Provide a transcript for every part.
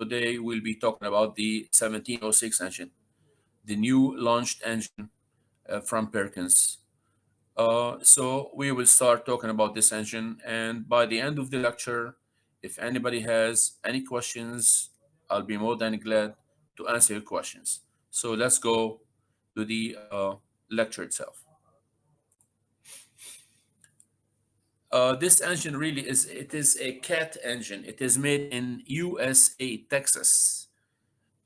today we'll be talking about the 1706 engine, the new launched engine from Perkins. So we will start talking about this engine, and by the end of the lecture, if anybody has any questions, I'll be more than glad to answer your questions. So let's go to the lecture itself. This engine really is a cat engine. It is made in USA, Texas,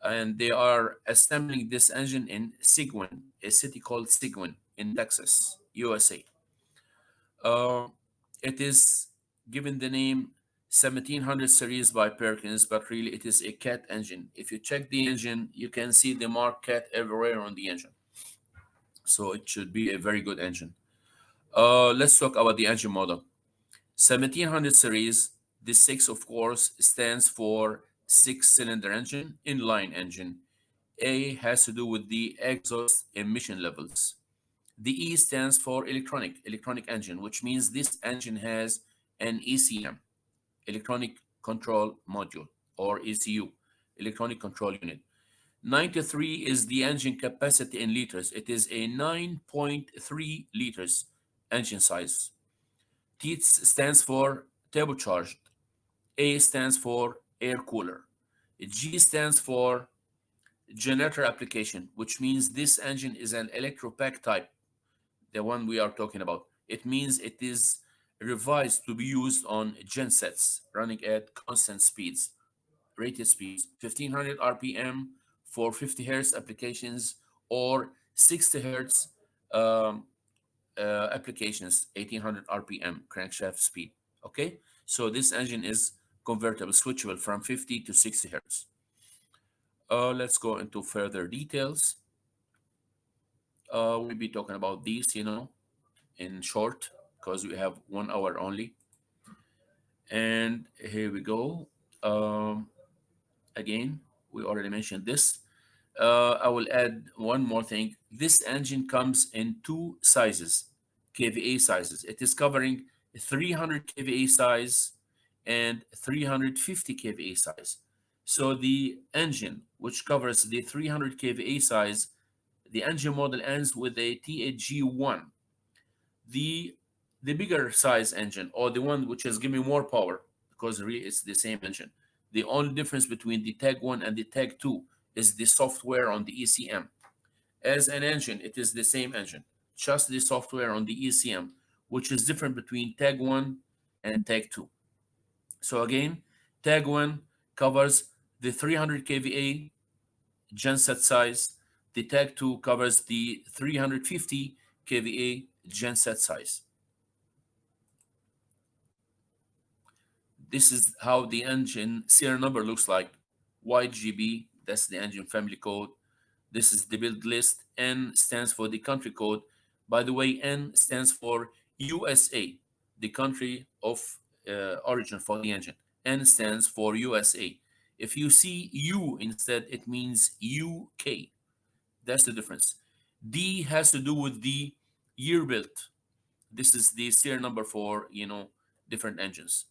and they are assembling this engine in Seguin, a city called Seguin in Texas, USA. Uh, it is given the name 1700 series by Perkins, but really it is a cat engine. If you check the engine, you can see the mark cat everywhere on the engine. So it should be a very good engine. Let's talk about the engine model. 1700 series, the 6 of course stands for 6-cylinder engine, inline engine. A has to do with the exhaust emission levels. The E stands for electronic engine, which means this engine has an ECM, electronic control module, or ECU, electronic control unit. 93 is the engine capacity in liters. It is a 9.3 liters engine size. T stands for turbocharged. A stands for air cooler. G stands for generator application, which means this engine is an electropack type, the one we are talking about. It means it is revised to be used on gensets running at constant speeds, rated speeds, 1500 RPM for 50 hertz applications, or 60 hertz um, applications, 1800 RPM crankshaft speed. Okay, so this engine is convertible, switchable from 50 to 60 hertz. Let's go into further details. We'll be talking about these, in short, because we have 1 hour only. And here we go. Again, we already mentioned this. I will add one more thing. This engine comes in 2 sizes, kVA sizes. It is covering 300 kVA size and 350 kVA size. So the engine, which covers the 300 kVA size, the engine model ends with a THG1. The the bigger size engine, or the one which is giving more power, because really it's the same engine. The only difference between the tag 1 and the tag 2 is the software on the ECM. As an engine, it is the same engine, just the software on the ECM, which is different between tag 1 and tag 2. So again, tag 1 covers the 300 kVA genset size. The tag 2 covers the 350 kVA genset size. This is how the engine serial number looks like. YGB, that's the engine family code. This is the build list. N stands for the country code. By the way, N stands for USA, the country of origin for the engine. N stands for USA. If you see U instead, it means UK. That's the difference. D has to do with the year built. This is the serial number for, different engines.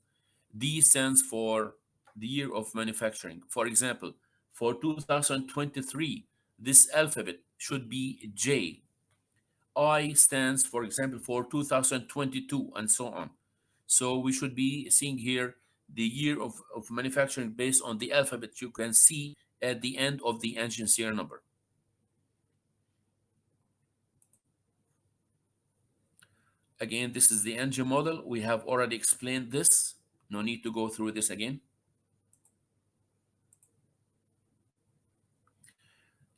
D stands for the year of manufacturing. For example, for 2023, this alphabet should be J. I stands, for example, for 2022, and so on. So we should be seeing here the year of manufacturing based on the alphabet you can see at the end of the engine serial number. Again, this is the engine model. We have already explained this. No need to go through this again.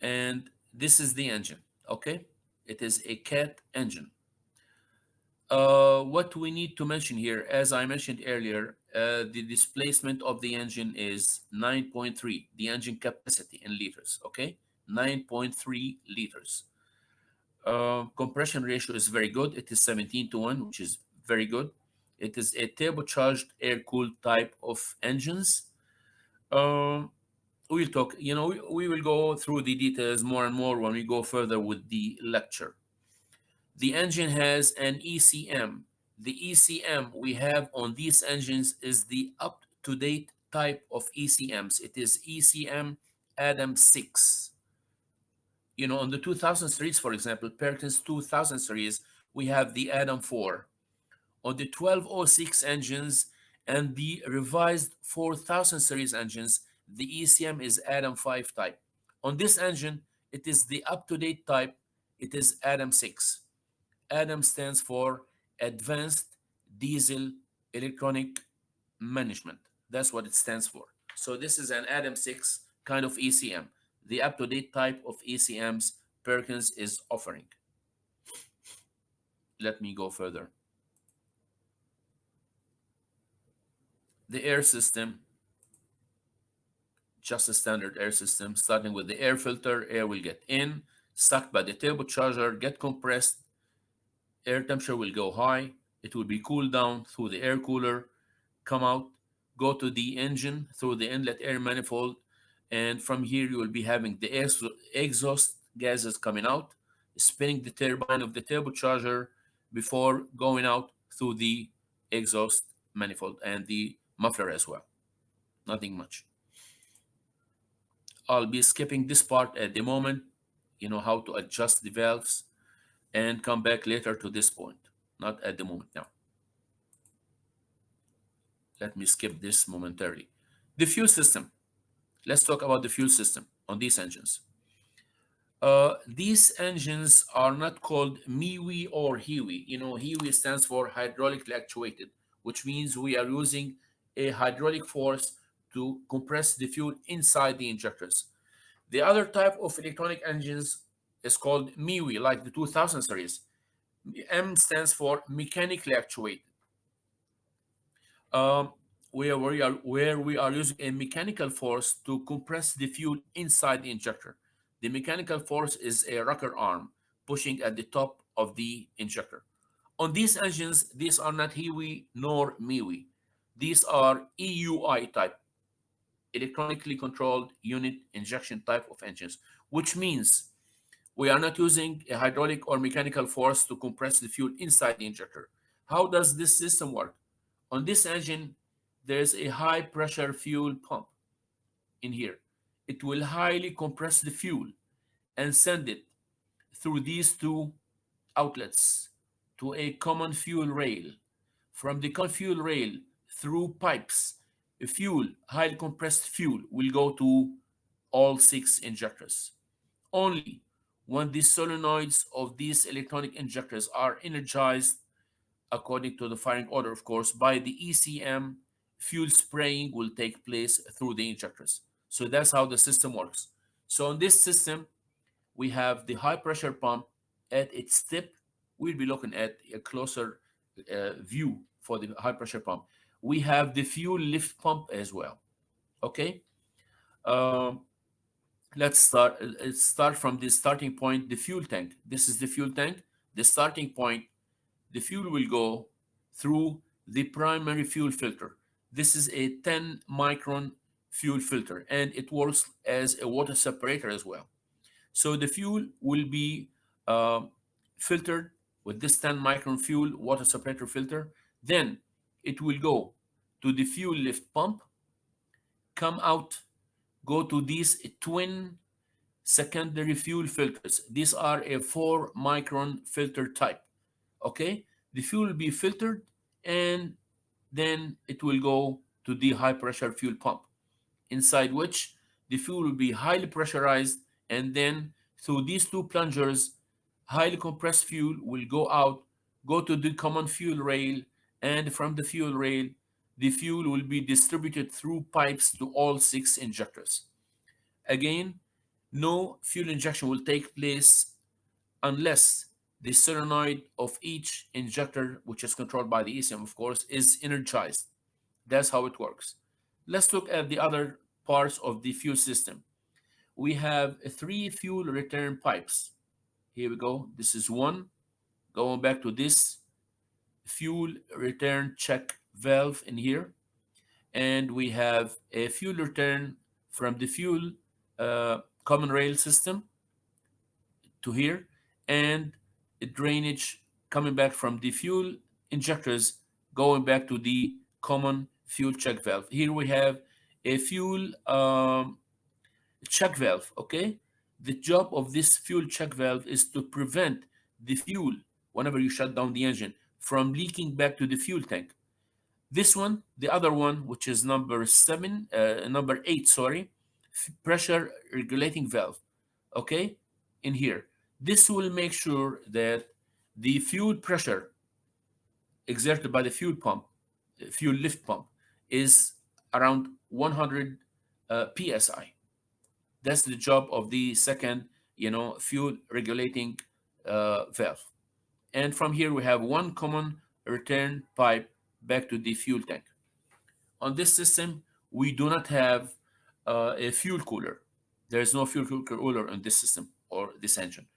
And this is the engine, okay? It is a cat engine. What we need to mention here, as I mentioned earlier, the displacement of the engine is 9.3, the engine capacity in liters, okay? 9.3 liters. Compression ratio is very good. It is 17:1, which is very good. It is a turbocharged air-cooled type of engines. We'll talk, we will go through the details more and more when we go further with the lecture. The engine has an ECM. The ECM we have on these engines is the up-to-date type of ECMs. It is ECM Adam 6. On the 2000 series, for example, Perkins 2000 series, we have the Adam 4. On the 1206 engines and the revised 4000 series engines, the ECM is Adam 5 type. On this engine, it is the up-to-date type. It is Adam 6. Adam stands for Advanced Diesel Electronic Management. That's what it stands for. So this is an Adam 6 kind of ECM, the up-to-date type of ECMs Perkins is offering. Let me go further. The air system, just a standard air system, starting with the air filter. Air will get in, sucked by the turbocharger, get compressed. Air temperature will go high. It will be cooled down through the air cooler, come out, go to the engine through the inlet air manifold, and from here you will be having the exhaust gases coming out, spinning the turbine of the turbocharger before going out through the exhaust manifold and the muffler as well. Nothing much. I'll be skipping this part at the moment, how to adjust the valves, and come back later to this point, not at the moment now. Let me skip this momentarily. The fuel system. Let's talk about the fuel system on these engines. These engines are not called MIWI or HIWI. HIWI stands for hydraulically actuated, which means we are using a hydraulic force to compress the fuel inside the injectors. The other type of electronic engines is called MIWI, like the 2000 series. M stands for mechanically actuated. Where we are using a mechanical force to compress the fuel inside the injector. The mechanical force is a rocker arm pushing at the top of the injector. On these engines, these are not HIWI nor MIWI. These are EUI type, electronically controlled unit injection type of engines, which means we are not using a hydraulic or mechanical force to compress the fuel inside the injector. How does this system work? On this engine, there's a high pressure fuel pump in here. It will highly compress the fuel and send it through these two outlets to a common fuel rail. From the common fuel rail through pipes, highly compressed fuel will go to all 6 injectors. Only when the solenoids of these electronic injectors are energized, according to the firing order, of course, by the ECM, fuel spraying will take place through the injectors. So that's how the system works. So in this system, we have the high pressure pump at its tip. We'll be looking at a closer view for the high pressure pump. We have the fuel lift pump as well. Okay. Um, let's start from the starting point, the fuel tank. This is the fuel tank. The starting point, the fuel will go through the primary fuel filter. This is a 10 micron fuel filter, and it works as a water separator as well. So the fuel will be filtered with this 10 micron fuel water separator filter. Then it will go to the fuel lift pump, come out, go to these twin secondary fuel filters. These are a 4 micron filter type. Okay, the fuel will be filtered, and then it will go to the high pressure fuel pump, inside which the fuel will be highly pressurized, and then through these two plungers, highly compressed fuel will go out, go to the common fuel rail, and from the fuel rail, the fuel will be distributed through pipes to all 6 injectors. Again, no fuel injection will take place unless the solenoid of each injector, which is controlled by the ECM, of course, is energized. That's how it works. Let's look at the other parts of the fuel system. We have 3 fuel return pipes. Here we go. This is one. Going back to this fuel return check valve in here. And we have a fuel return from the fuel common rail system to here, and a drainage coming back from the fuel injectors going back to the common fuel check valve. Here we have a fuel check valve. Okay, the job of this fuel check valve is to prevent the fuel whenever you shut down the engine from leaking back to the fuel tank. This one, the other one, which is number eight, sorry, pressure regulating valve. Okay, in here, this will make sure that the fuel pressure exerted by the fuel pump, fuel lift pump, is around 100 psi. That's the job of the second, fuel regulating valve. And from here, we have one common return pipe back to the fuel tank. On this system, we do not have a fuel cooler. There is no fuel cooler on this system or this engine.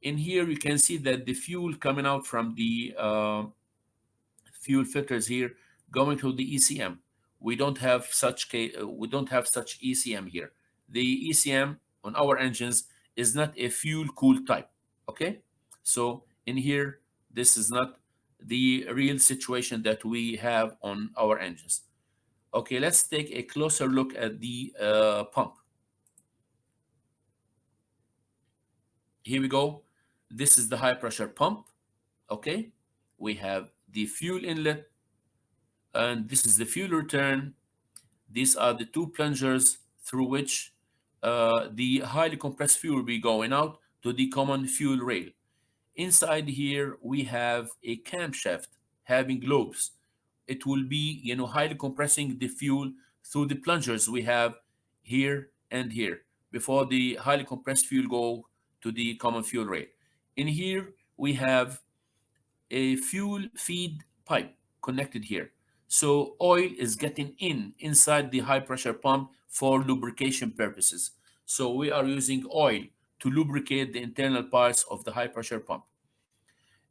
In here, you can see that the fuel coming out from the fuel filters here going to the ECM. We don't have such ECM here. The ECM on our engines is not a fuel cool type. Okay, so in here, this is not the real situation that we have on our engines. Okay, let's take a closer look at the pump. Here we go. This is the high pressure pump. Okay, we have the fuel inlet, and this is the fuel return. These are the two plungers through which the highly compressed fuel will be going out to the common fuel rail. Inside here, we have a camshaft having lobes. It will be, highly compressing the fuel through the plungers we have here and here before the highly compressed fuel go to the common fuel rail. In here, we have a fuel feed pipe connected here. So oil is getting inside the high pressure pump for lubrication purposes. So we are using oil to lubricate the internal parts of the high pressure pump.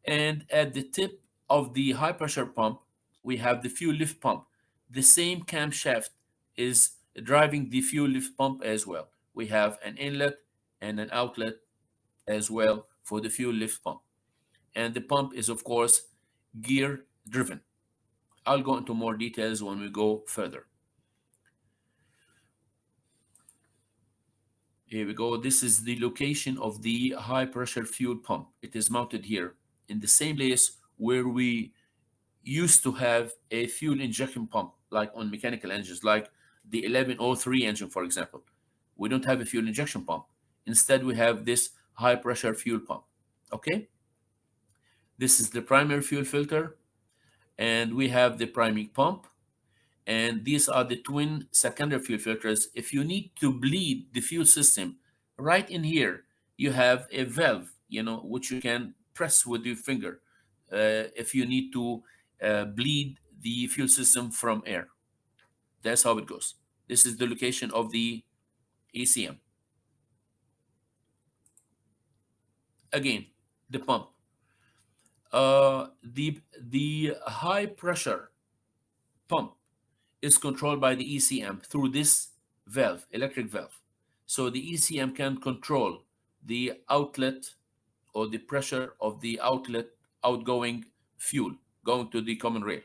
And at the tip of the high pressure pump, we have the fuel lift pump. The same camshaft is driving the fuel lift pump as well. We have an inlet and an outlet as well for the fuel lift pump. And the pump is, of course, gear driven. I'll go into more details when we go further. Here we go. This is the location of the high pressure fuel pump. It is mounted here in the same place where we used to have a fuel injection pump, like on mechanical engines, like the 1103 engine, for example. We don't have a fuel injection pump. Instead, we have this high pressure fuel pump. Okay. This is the primary fuel filter, and we have the priming pump, and these are the twin secondary fuel filters. If you need to bleed the fuel system, right in here, you have a valve, which you can press with your finger if you need to bleed the fuel system from air. That's how it goes. This is the location of the ECM. Again, the pump. The high pressure pump is controlled by the ECM through this valve, electric valve. So the ECM can control the outlet or the pressure of the outlet outgoing fuel going to the common rail.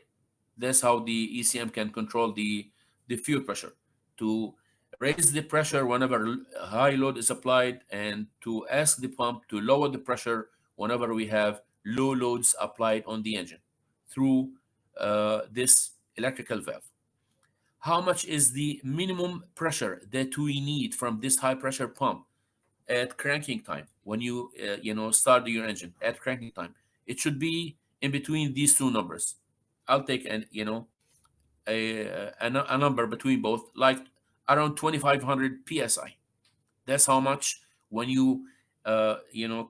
That's how the ECM can control the fuel pressure, to raise the pressure whenever high load is applied, and to ask the pump to lower the pressure whenever we have low loads applied on the engine through this electrical valve. How much is the minimum pressure that we need from this high pressure pump at cranking time? When you start your engine at cranking time, it should be in between these two numbers. I'll take a number between both, like around 2500 psi. That's how much when you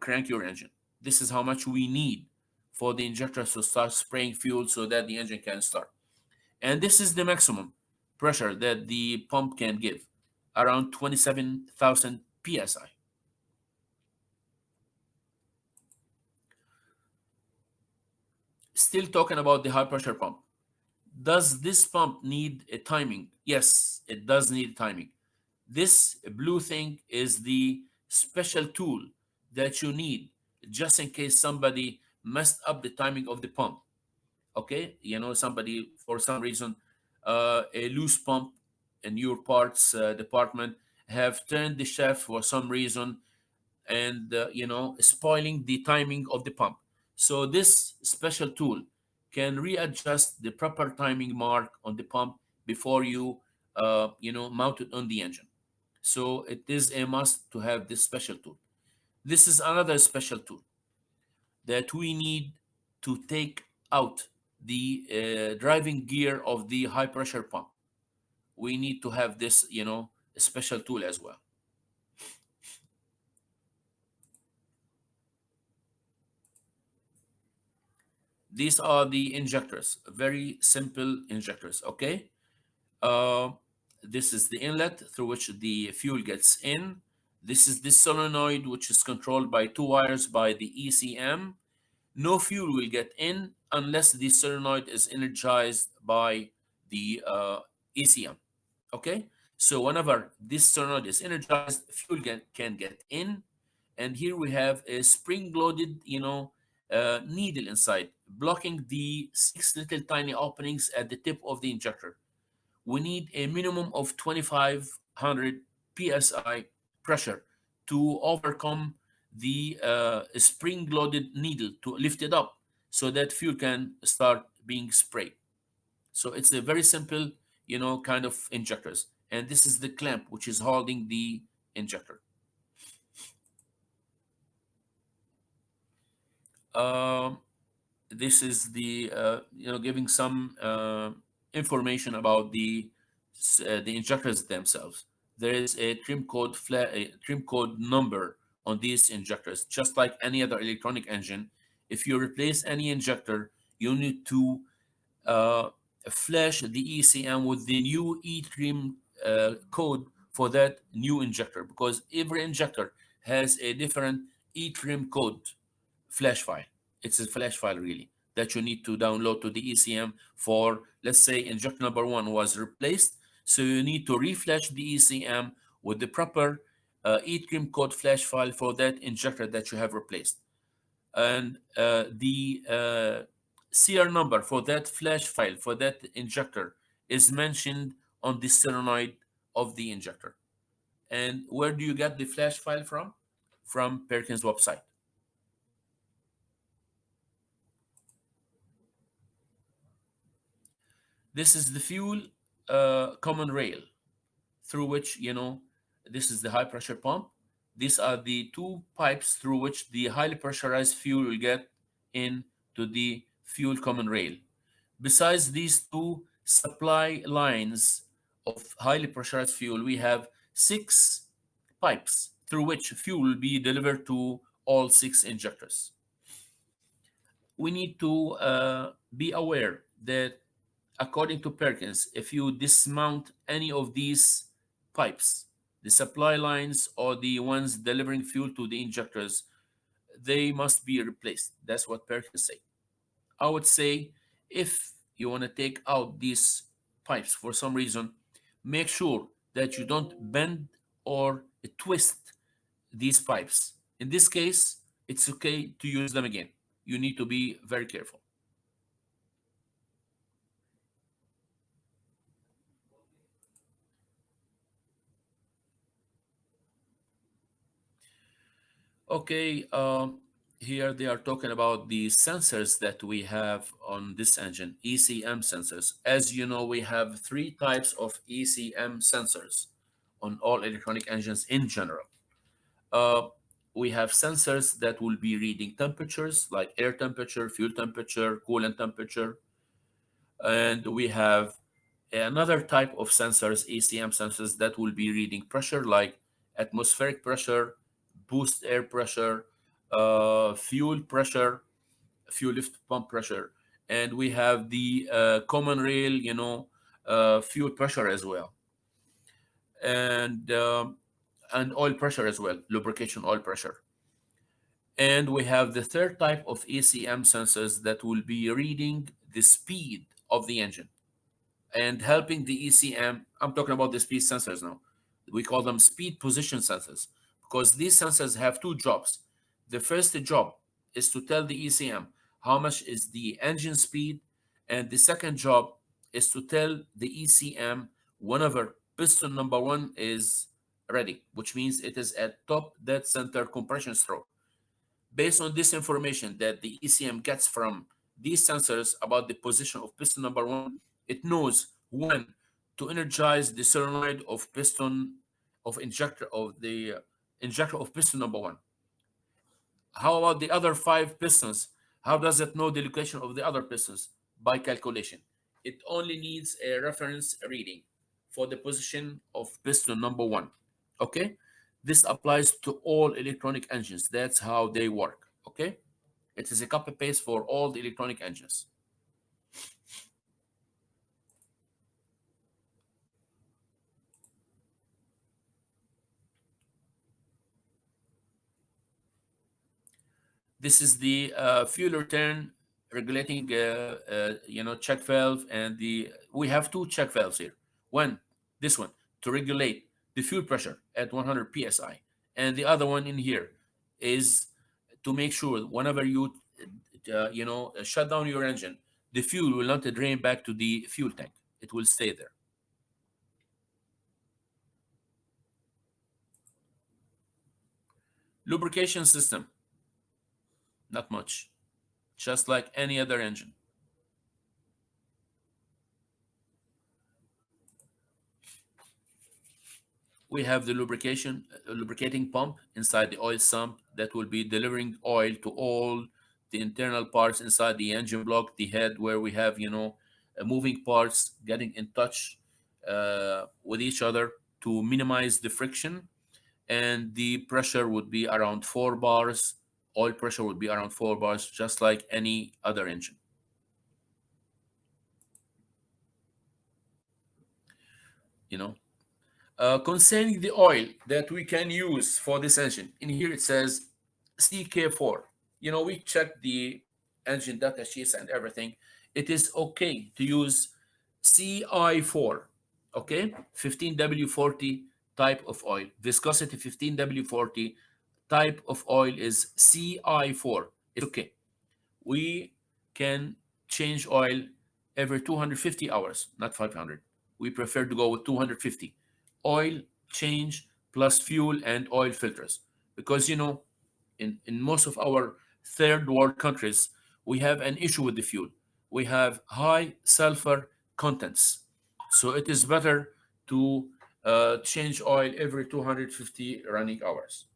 crank your engine. This is how much we need for the injector to start spraying fuel so that the engine can start. And this is the maximum pressure that the pump can give, around 27,000 psi. Still talking about the high pressure pump. Does this pump need a timing? Yes, it does need timing. This blue thing is the special tool that you need just in case somebody messed up the timing of the pump. Okay, somebody for some reason, a loose pump in your parts department have turned the shaft for some reason, and spoiling the timing of the pump. So this special tool can readjust the proper timing mark on the pump before you mount it on the engine. So it is a must to have this special tool. This is another special tool that we need to take out the driving gear of the high pressure pump. We need to have this, special tool as well. These are the injectors, very simple injectors, okay? Uh, this is the inlet through which the fuel gets in. This is the solenoid, which is controlled by two wires by the ECM. No fuel will get in unless the solenoid is energized by the ECM. Okay, so whenever this solenoid is energized, fuel can get in, and here we have a spring-loaded, needle inside, blocking the six little tiny openings at the tip of the injector. We need a minimum of 2,500 psi pressure to overcome the spring-loaded needle to lift it up so that fuel can start being sprayed. So it's a very simple, kind of injectors. And this is the clamp which is holding the injector. Um, this is the giving some information about the injectors themselves. There is a trim code number on these injectors, just like any other electronic engine. If you replace any injector, you need to uh, flash the ECM with the new eTrim code for that new injector, because every injector has a different eTrim code flash file. It's a flash file really that you need to download to the ECM for, let's say, injector number one was replaced. So you need to reflash the ECM with the proper eTrim code flash file for that injector that you have replaced. And the CR number for that flash file for that injector is mentioned on the solenoid of the injector. And where do you get the flash file from? From Perkins website. This is the fuel common rail through which, this is the high pressure pump. These are the two pipes through which the highly pressurized fuel will get into the fuel common rail. Besides these two supply lines of highly pressurized fuel, we have six pipes through which fuel will be delivered to all six injectors. We need to be aware that according to Perkins, if you dismount any of these pipes, the supply lines or the ones delivering fuel to the injectors, they must be replaced. That's what Perkins say. I would say if you want to take out these pipes for some reason, make sure that you don't bend or twist these pipes. In this case, it's okay to use them again. You need to be very careful. Okay, here they are talking about the sensors that we have on this engine, ECM sensors. As you know, we have three types of ECM sensors on all electronic engines in general. Uh, we have sensors that will be reading temperatures like air temperature, fuel temperature, coolant temperature. And we have another type of sensors, ECM sensors, that will be reading pressure like atmospheric pressure, boost air pressure, fuel pressure, fuel lift pump pressure. And we have the common rail, fuel pressure as well. And oil pressure as well, lubrication oil pressure. And we have the third type of ECM sensors that will be reading the speed of the engine and helping the ECM. I'm talking about the speed sensors now. We call them speed position sensors because these sensors have two jobs. The first job is to tell the ECM how much is the engine speed, and the second job is to tell the ECM whenever piston number one is ready, which means it is at top dead center compression stroke. Based on this information that the ECM gets from these sensors about the position of piston number one, it knows when to energize the solenoid of piston of injector of the injector of piston number one. How about the other five pistons? How does it know the location of the other pistons? By calculation. It only needs a reference reading for the position of piston number one. Okay? This applies to all electronic engines. That's how they work. Okay? It is a copy paste for all the electronic engines. This is the fuel return regulating, check valve, and we have two check valves here. One, this one to regulate the fuel pressure at 100 psi, and the other one in here is to make sure whenever you, shut down your engine, the fuel will not drain back to the fuel tank. It will stay there. Lubrication system, not much, just like any other engine. We have the lubricating pump inside the oil sump that will be delivering oil to all the internal parts inside the engine block, the head where we have, moving parts getting in touch with each other to minimize the friction. And the pressure would be around 4 bars. Oil pressure would be around 4 bars, just like any other engine. You know, concerning the oil that we can use for this engine, in here it says CK4. We checked the engine data sheets and everything. It is okay to use CI4, okay? 15W40 type of oil. Viscosity 15W40 type of oil is CI4. It's okay. We can change oil every 250 hours, not 500. We prefer to go with 250. Oil change plus fuel and oil filters. Because, in most of our third world countries, we have an issue with the fuel. We have high sulfur contents. So it is better to change oil every 250 running hours.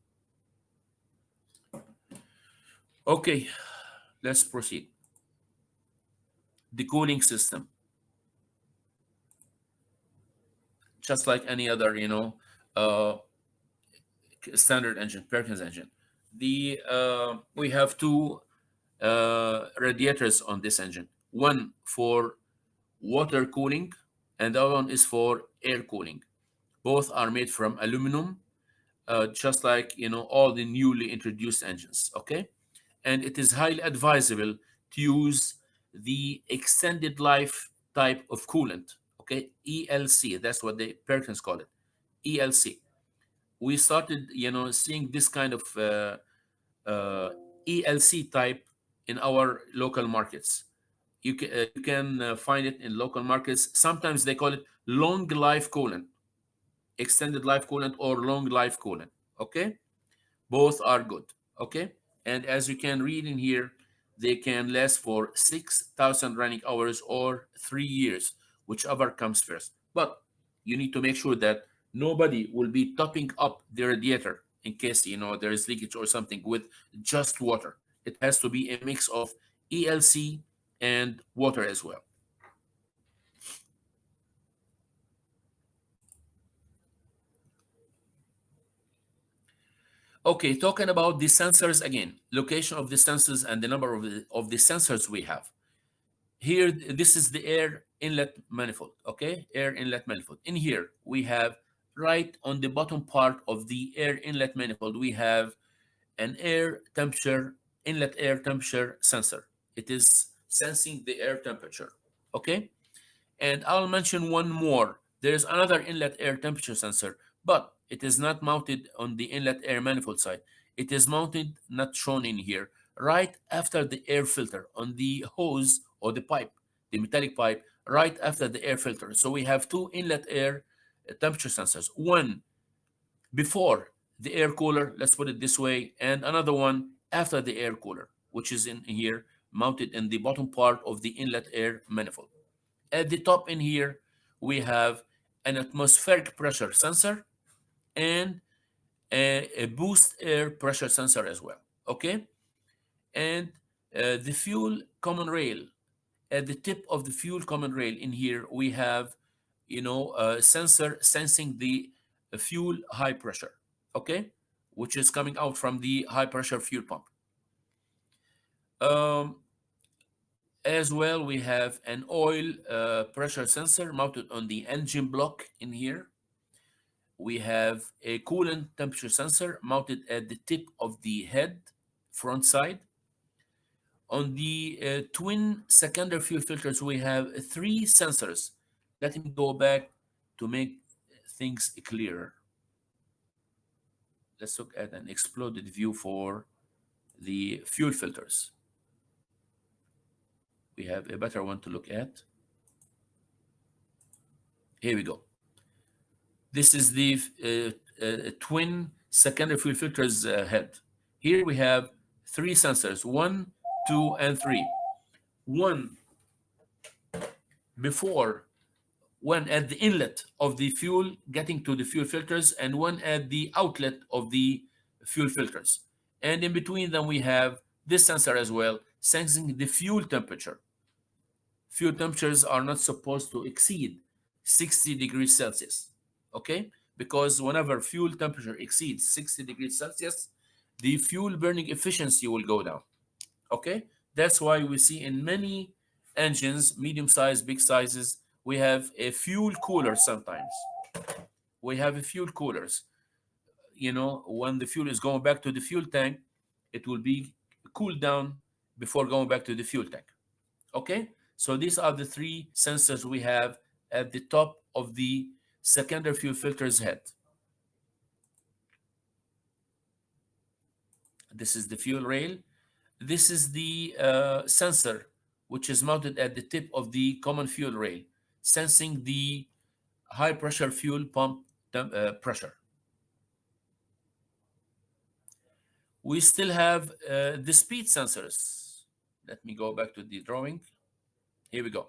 Okay, let's proceed. The cooling system, just like any other, uh, standard engine, Perkins engine. We have two radiators on this engine. One for water cooling, and the other one is for air cooling. Both are made from aluminum, just like all the newly introduced engines. Okay, and it is highly advisable to use the extended life type of coolant. Okay, ELC. That's what the Perkins call it. ELC. We started, seeing this kind of uh, ELC type in our local markets. You can find it in local markets. Sometimes they call it long life coolant, extended life coolant, or long life coolant. Okay, both are good. Okay, and as you can read in here, they can last for 6,000 running hours or 3 years, whichever comes first. But you need to make sure that nobody will be topping up the radiator in case there is leakage or something with just water. It has to be a mix of ELC and water as well. Okay, talking about the sensors again, location of the sensors and the number of the sensors we have. Here, this is the air inlet manifold, okay? Air inlet manifold. In here, we have right on the bottom part of the air inlet manifold, we have an inlet air temperature sensor. It is sensing the air temperature, okay? And I'll mention one more. There is another inlet air temperature sensor, but it is not mounted on the inlet air manifold side. It is mounted, not shown in here, right after the air filter on the hose or the pipe, the metallic pipe, right after the air filter. So we have two inlet air temperature sensors. One before the air cooler, let's put it this way, and another one after the air cooler, which is in here, mounted in the bottom part of the inlet air manifold. At the top in here, we have an atmospheric pressure sensor and a boost air pressure sensor as well. Okay, and the fuel common rail. At the tip of the fuel common rail in here, we have, a sensor sensing the fuel high pressure. Okay, which is coming out from the high pressure fuel pump. Um, as well, we have an oil pressure sensor mounted on the engine block in here. We have a coolant temperature sensor mounted at the tip of the head, front side. On the twin secondary fuel filters, we have three sensors. Let me go back to make things clearer. Let's look at an exploded view for the fuel filters. We have a better one to look at. Here we go. This is the twin secondary fuel filters head. Here we have three sensors, 1, 2, and 3. One before, one at the inlet of the fuel getting to the fuel filters, and one at the outlet of the fuel filters. And in between them, we have this sensor as well, sensing the fuel temperature. Fuel temperatures are not supposed to exceed 60 degrees Celsius, okay? Because whenever fuel temperature exceeds 60 degrees Celsius, the fuel burning efficiency will go down, okay? That's why we see in many engines, medium size, big sizes, we have a fuel cooler sometimes. We have a fuel coolers. When the fuel is going back to the fuel tank, it will be cooled down before going back to the fuel tank, okay? So these are the three sensors we have at the top of the secondary fuel filter's head. This is the fuel rail. This is the sensor, which is mounted at the tip of the common fuel rail, sensing the high pressure fuel pump pressure. We still have the speed sensors. Let me go back to the drawing. Here we go.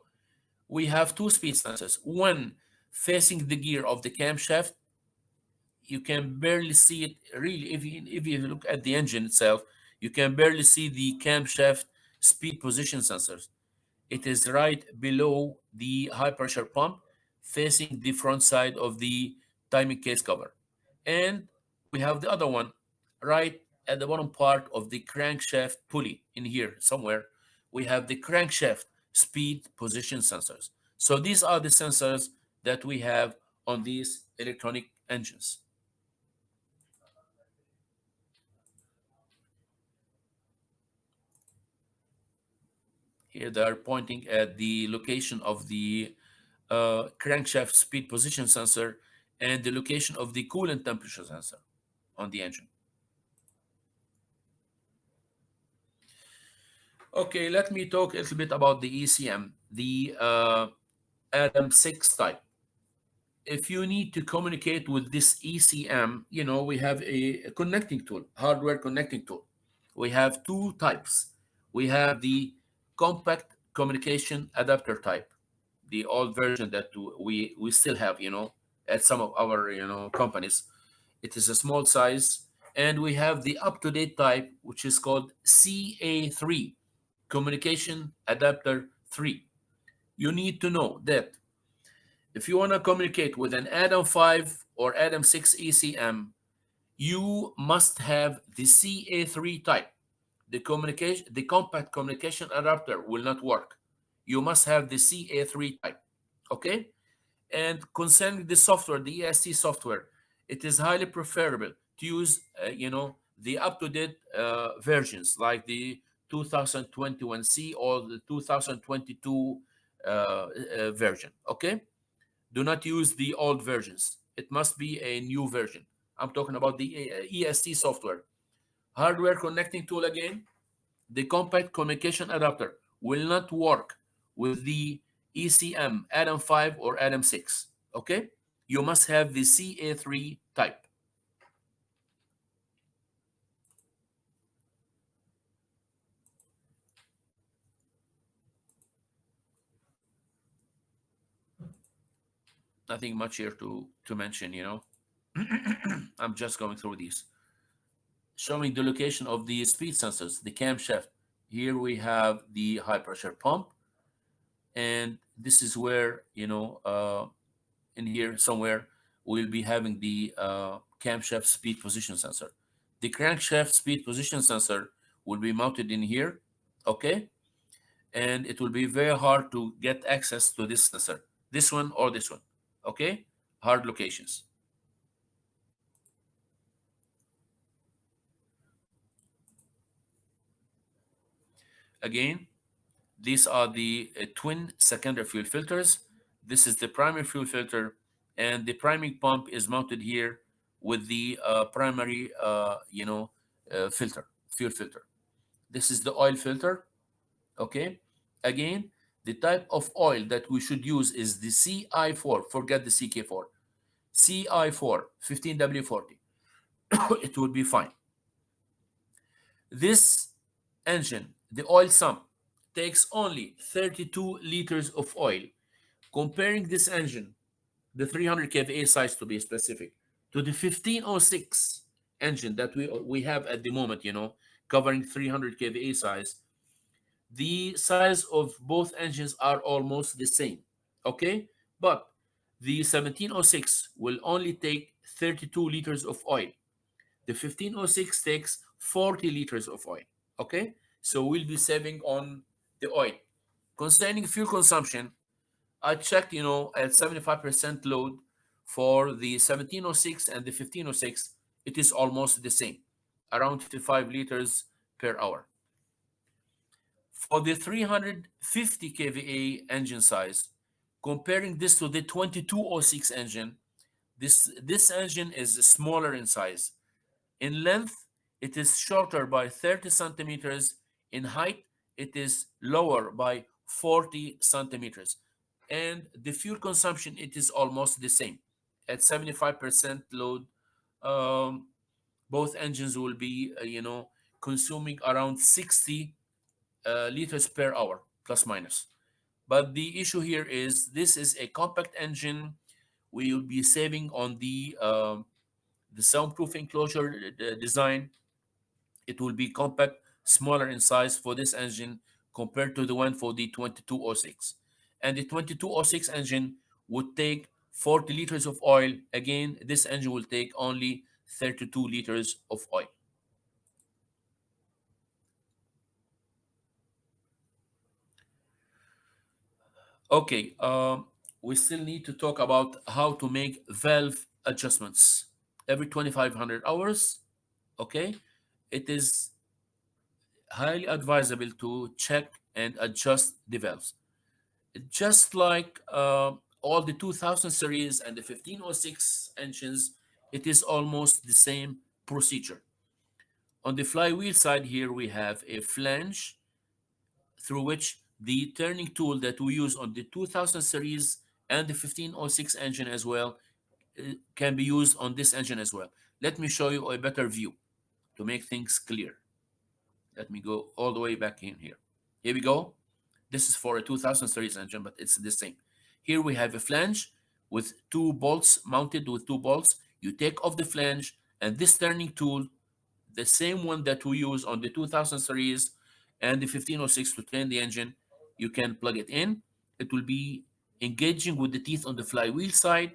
We have two speed sensors. One facing the gear of the camshaft. You can barely see it really. If you look at the engine itself, you can barely see the camshaft speed position sensors. It is right below the high pressure pump, facing the front side of the timing case cover. And we have the other one right at the bottom part of the crankshaft pulley in here somewhere. We have the crankshaft speed position sensors. So these are the sensors that we have on these electronic engines. Here they are pointing at the location of the crankshaft speed position sensor and the location of the coolant temperature sensor on the engine. Okay, let me talk a little bit about the ECM, the Adam 6 type. If you need to communicate with this ECM, we have a connecting tool, hardware connecting tool. We have two types. We have the compact communication adapter type, the old version that we still have, at some of our, companies. It is a small size. And we have the up-to-date type, which is called CA3, Communication Adapter 3. You need to know that if you want to communicate with an Adam 5 or Adam 6 ECM, you must have the CA3 type. The compact communication adapter will not work. You must have the CA3 type, okay? And concerning the software, the EST software, it is highly preferable to use, the up-to-date versions like the 2021C or the 2022 version, okay? Do not use the old versions. It must be a new version. I'm talking about the EST software. Hardware connecting tool again, the compact communication adapter will not work with the ECM Adam 5 or Adam 6, okay? you must have the CA3 type. Nothing much here to mention, you know. I'm just going through these. Showing the location of the speed sensors, the camshaft. Here we have the high pressure pump, and this is where, in here somewhere, we'll be having the camshaft speed position sensor. The crankshaft speed position sensor will be mounted in here, okay? And it will be very hard to get access to this sensor, this one or this one, okay? Hard locations. Again, these are the twin secondary fuel filters. This is the primary fuel filter, and the priming pump is mounted here with the primary, fuel filter. This is the oil filter, okay? Again, the type of oil that we should use is the CI4, forget the CK4. CI4, 15W40. It would be fine. This engine, the oil sump, takes only 32 liters of oil. Comparing this engine, the 300 kVA size to be specific, to the 1506 engine that we have at the moment, covering 300 kVA size, the size of both engines are almost the same, okay? But the 1706 will only take 32 liters of oil. The 1506 takes 40 liters of oil, okay? So we'll be saving on the oil. Concerning fuel consumption, I checked, at 75% load for the 1706 and the 1506, it is almost the same, around 55 liters per hour. For the 350 kVA engine size, comparing this to the 2206 engine, this engine is smaller in size. In length, it is shorter by 30 centimeters. In height, it is lower by 40 centimeters. And the fuel consumption, it is almost the same. At 75% load, um, both engines will be, consuming around 60 liters per hour, plus minus. But the issue here is this is a compact engine. We will be saving on the soundproof enclosure design. It will be compact, smaller in size for this engine compared to the one for the 2206. And the 2206 engine would take 40 liters of oil. Again, this engine will take only 32 liters of oil. Okay, we still need to talk about how to make valve adjustments every 2500 hours. Okay, it is highly advisable to check and adjust the valves. Just like all the 2000 series and the 1506 engines, it is almost the same procedure. On the flywheel side here, we have a flange through which the turning tool that we use on the 2000 series and the 1506 engine as well can be used on this engine as well. Let me show you a better view to make things clear. Let me go all the way back in here. Here we go. This is for a 2000 series engine, but it's the same. Here we have a flange with two bolts mounted with two bolts. You take off the flange, and this turning tool, the same one that we use on the 2000 series and the 1506 to turn the engine, you can plug it in. It will be engaging with the teeth on the flywheel side.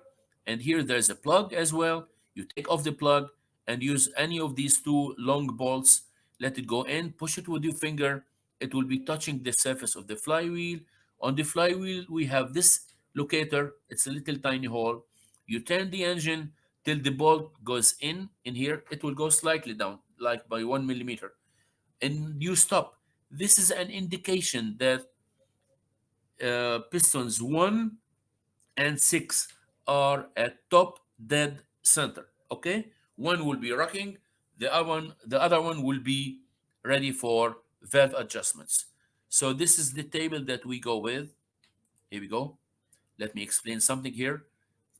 And here there's a plug as well. You take off the plug and use any of these two long bolts. Let it go in, push it with your finger. It will be touching the surface of the flywheel. On the flywheel, we have this locator. It's a little tiny hole. You turn the engine till the bolt goes in here. It will go slightly down, like by 1 millimeter, and you stop. This is an indication that pistons 1 and 6 are at top dead center. Okay, one will be rocking, the other one will be ready for valve adjustments. So this is the table that we go with. Here we go. Let me explain something here.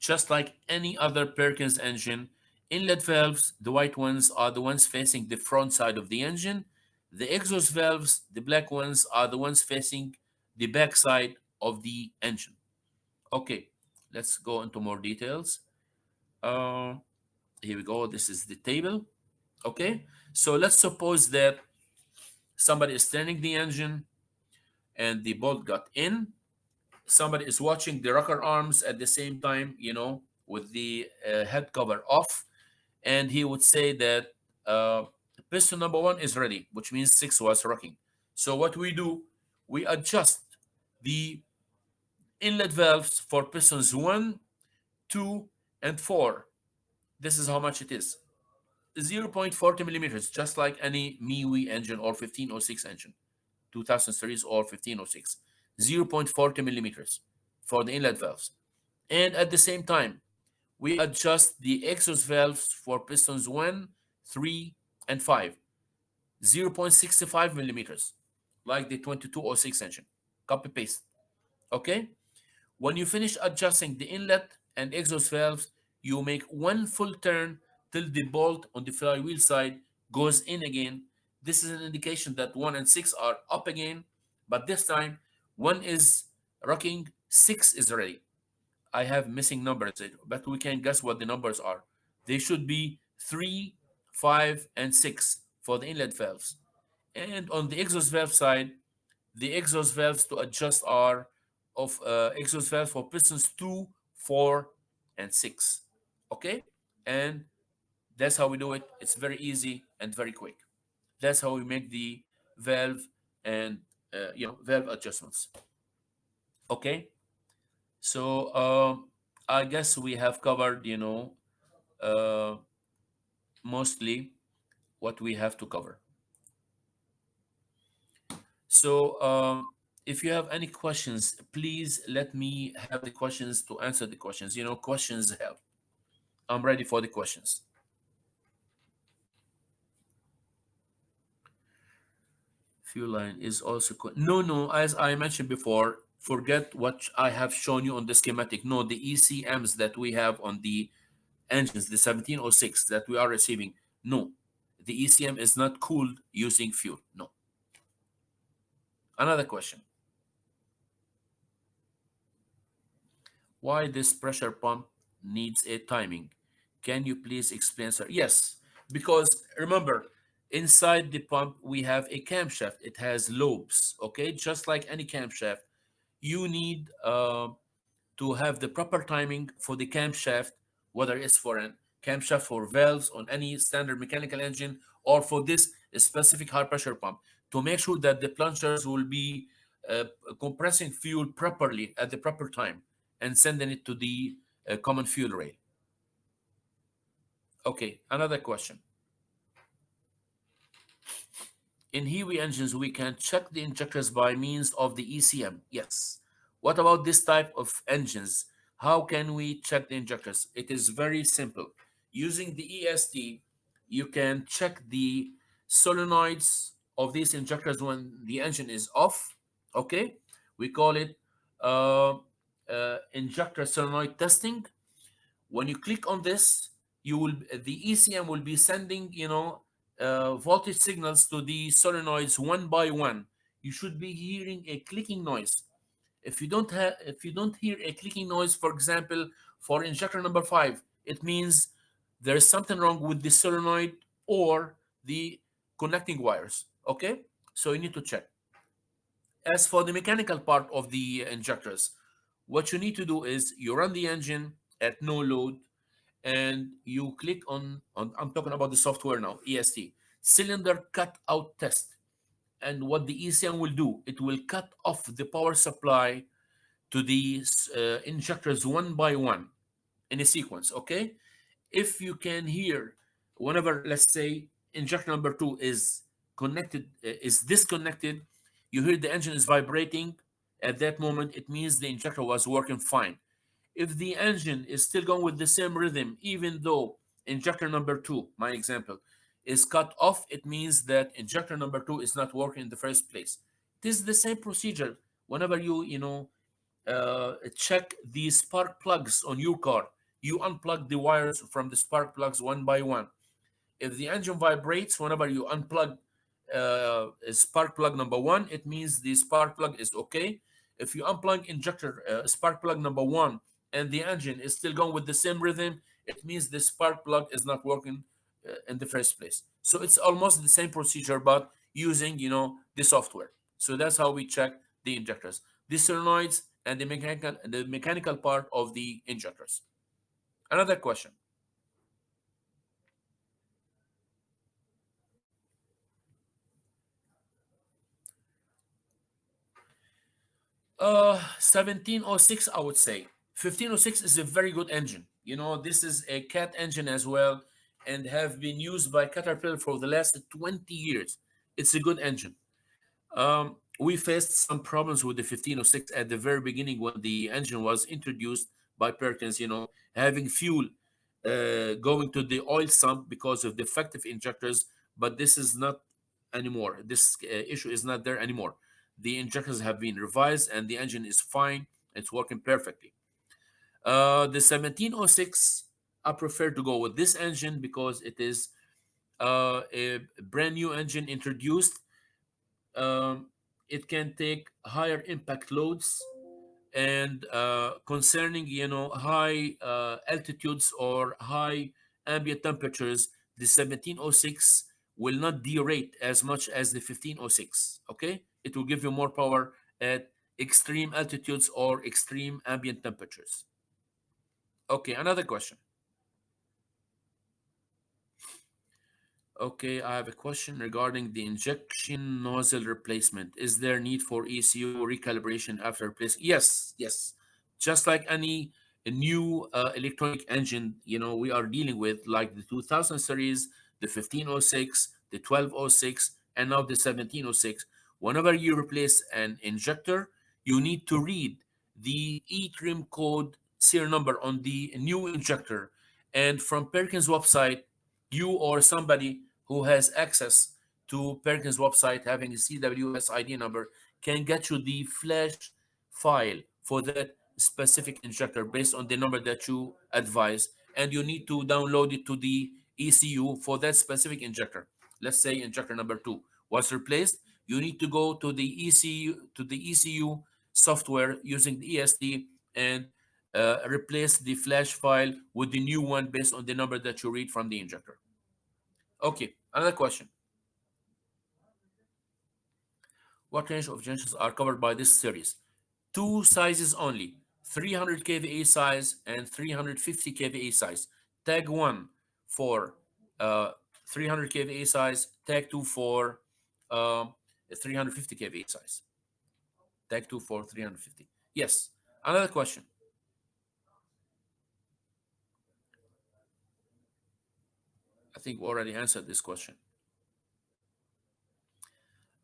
just like any other Perkins engine. Inlet valves, the white ones, are the ones facing the front side of the engine. The exhaust valves, the black ones, are the ones facing the back side of the engine. Okay, let's go into more details. Uh, Here we go. This is the table. Okay, so let's suppose that somebody is turning the engine and the bolt got in. Somebody is watching the rocker arms at the same time, with the head cover off, and he would say that uh, piston number one is ready, which means six was rocking. So what we do, we adjust the inlet valves for pistons one, two, and four. This is how much it is. 0.40 millimeters, just like any MIWI engine or 1506 engine, 2000 series or 1506. 0.40 millimeters for the inlet valves. And at the same time, we adjust the exhaust valves for pistons 1, 3, and 5. 0.65 millimeters, like the 2206 engine. Copy paste. Okay? When you finish adjusting the inlet and exhaust valves, you make one full turn till the bolt on the flywheel side goes in again. This is an indication that 1 and 6 are up again, but this time 1 is rocking, 6 is ready. I have missing numbers, but we can guess what the numbers are. They should be 3, 5, and 6 for the inlet valves. And on the exhaust valve side, the exhaust valves to adjust are of exhaust valves for pistons 2, 4, and 6. Okay? And that's how we do it. It's very easy and very quick. That's how we make the valve and valve adjustments. Okay? So I guess we have covered, uh, mostly what we have to cover. So if you have any questions, please let me have the questions to answer the questions. Questions help. I'm ready for the questions. Fuel line is also no, as I mentioned before, forget what I have shown you on the schematic. No, the ECMs that we have on the engines, the 1706 that we are receiving, no, the ECM is not cooled using fuel. No. Another question. Why this pressure pump needs a timing? Can you please explain, sir? Yes, because remember, inside the pump we have a camshaft. It has lobes, okay? Just like any camshaft, you need to have the proper timing for the camshaft, whether it's for a camshaft for valves on any standard mechanical engine or for this specific high pressure pump, to make sure that the plungers will be uh, compressing fuel properly at the proper time and sending it to the common fuel rail. Okay, another question. In HEWI engines, we can check the injectors by means of the ECM. Yes. What about this type of engines? How can we check the injectors? It is very simple. Using the EST, you can check the solenoids of these injectors when the engine is off. Okay. We call it uh, injector solenoid testing. When you click on this, the ECM will be sending voltage signals to the solenoids one by one. You should be hearing a clicking noise. If you don't hear a clicking noise, for example, for injector number 5, it means there is something wrong with the solenoid or the connecting wires. Okay, so you need to check. As for the mechanical part of the injectors, what you need to do is you run the engine at no load and you click on I'm talking about the software now, EST, cylinder cut out test. And what the ECM will do, it will cut off the power supply to the injectors one by one in a sequence. Okay, if you can hear whenever, let's say, injector number 2 is is disconnected, you hear the engine is vibrating. At that moment, it means the injector was working fine. If the engine is still going with the same rhythm, even though injector number 2, my example, is cut off, it means that injector number 2 is not working in the first place. This is the same procedure whenever you check the spark plugs on your car. You unplug the wires from the spark plugs one by one. If the engine vibrates whenever you unplug spark plug number one, it means the spark plug is okay. If you unplug injector spark plug number one and the engine is still going with the same rhythm, it means the spark plug is not working in the first place. So it's almost the same procedure, but using the software. So that's how we check the injectors, the solenoids, and the mechanical part of the injectors. Another question. 1706, I would say. 1506 is a very good engine. This is a cat engine as well, and have been used by Caterpillar for the last 20 years. It's a good engine. We faced some problems with the 1506 at the very beginning when the engine was introduced by Perkins, having fuel going to the oil sump because of defective injectors, but this is not anymore. This issue is not there anymore. The injectors have been revised and the engine is fine. It's working perfectly. The 1706, I prefer to go with this engine because it is a brand new engine introduced. um, it can take higher impact loads, and concerning high altitudes or high ambient temperatures, the 1706 will not derate as much as the 1506. Okay, it will give you more power at extreme altitudes or extreme ambient temperatures. Okay, another question. Okay, I have a question regarding the injection nozzle replacement. Is there need for ECU recalibration after replacement? Yes, yes. Just like any new electronic engine, we are dealing with, like the 2000 series, the 1506, the 1206, and now the 1706. Whenever you replace an injector, you need to read the E-trim code serial number on the new injector. And from Perkins website, you or somebody who has access to Perkins website having a CWS ID number can get you the flash file for that specific injector based on the number that you advise, and you need to download it to the ECU for that specific injector. Let's say injector number 2 was replaced. You need to go to the ECU software using the ESD and replace the flash file with the new one based on the number that you read from the injector. Okay, another question. What range of junctions are covered by this series? Two sizes only, 300 kVA size and 350 kVA size. Tag 1 for 300 kVA size, tag 2 for 350 kVA size. Tag 2 for 350. Yes. Another question. I think we already answered this question.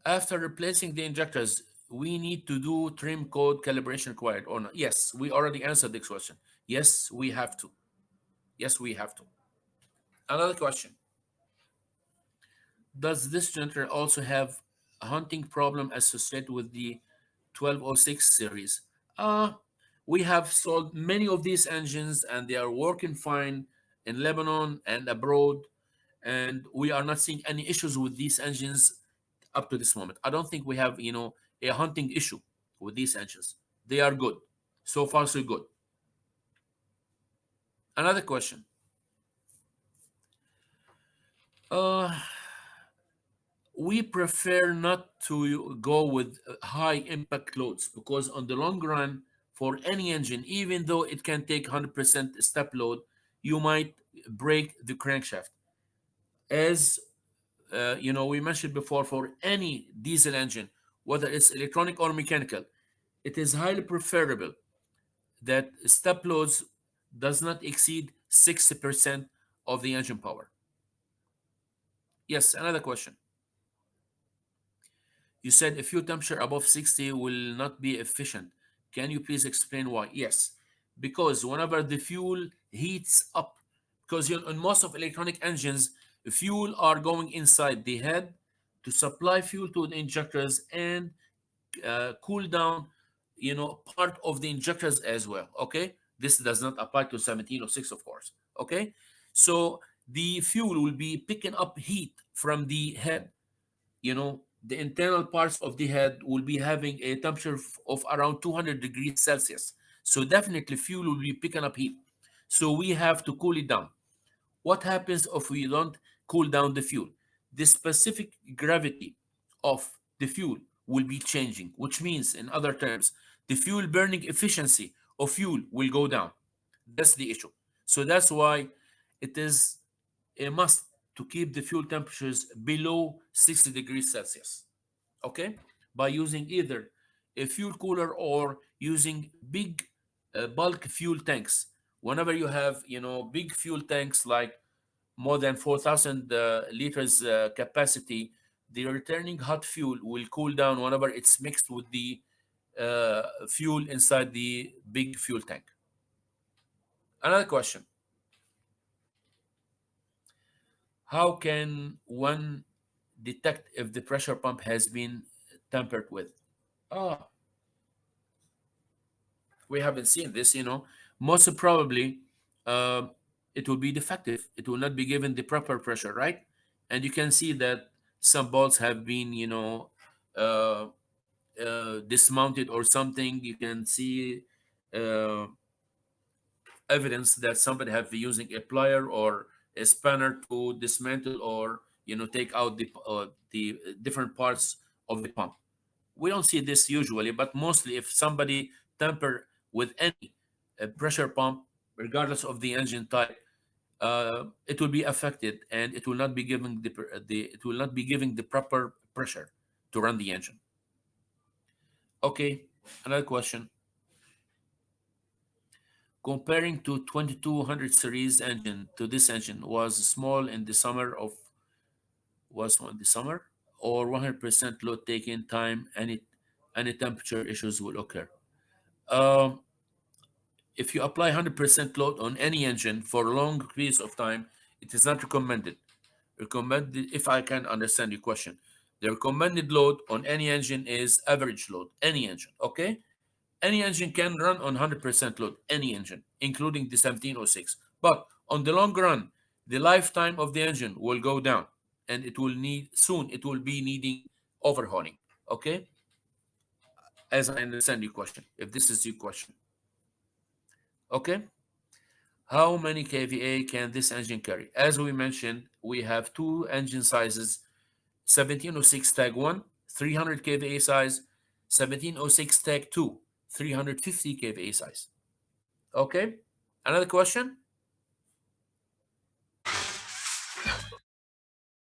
After replacing the injectors, we need to do trim code calibration required or not? Yes, we already answered this question. Yes, we have to. Yes, we have to. Another question. Does this generator also have a hunting problem associated with the 1206 series? Uh, we have sold many of these engines and they are working fine in Lebanon and abroad. And we are not seeing any issues with these engines up to this moment. I don't think we have, a hunting issue with these engines. They are good. So far, so good. Another question. Uh, we prefer not to go with high impact loads because on the long run, for any engine, even though it can take 100% step load, you might break the crankshaft. As we mentioned before, for any diesel engine, whether it's electronic or mechanical, it is highly preferable that step loads does not exceed 60% of the engine power. Yes, another question. You said a fuel temperature above 60 will not be efficient. Can you please explain why? Yes, because whenever the fuel heats up, because in most of electronic engines, fuel are going inside the head to supply fuel to the injectors and cool down part of the injectors as well. Okay, this does not apply to 1706, of course. Okay, so the fuel will be picking up heat from the head. The internal parts of the head will be having a temperature of around 200 degrees Celsius. So definitely fuel will be picking up heat. So we have to cool it down. What happens if we don't cool down the fuel? The specific gravity of the fuel will be changing, which means, in other terms, the fuel burning efficiency of fuel will go down. That's the issue. So that's why it is a must to keep the fuel temperatures below 60 degrees Celsius. Okay? By using either a fuel cooler or using big bulk fuel tanks. Whenever you have, big fuel tanks like more than 4,000 liters capacity, the returning hot fuel will cool down whenever it's mixed with the fuel inside the big fuel tank. Another question: how can one detect if the pressure pump has been tampered with? Ah, we haven't seen this. Most probably, uh, it will be defective. It will not be given the proper pressure, right? And you can see that some bolts have been, uh, dismounted or something. You can see uh, evidence that somebody have been using a plier or a spanner to dismantle or take out the different parts of the pump. We don't see this usually, but mostly if somebody tamper with any pressure pump, regardless of the engine type, it will be affected and it will not be giving the proper pressure to run the engine. Okay, another question. Comparing to 2200 series engine to this engine was small in the summer of was small in the summer or 100% load taking time, any temperature issues will occur. Um, if you apply 100% load on any engine for long periods of time, it is not recommended. Recommended, if I can understand your question, the recommended load on any engine is average load. Any engine, okay? Any engine can run on 100% load, any engine, including the 1706. But on the long run, the lifetime of the engine will go down and it will be needing overhauling. Okay? As I understand your question, if this is your question. Okay? How many kVA can this engine carry? As we mentioned, we have two engine sizes: 1706 tag 1, 300 kVA size; 1706 tag 2, 350 kVA size. Okay, another question?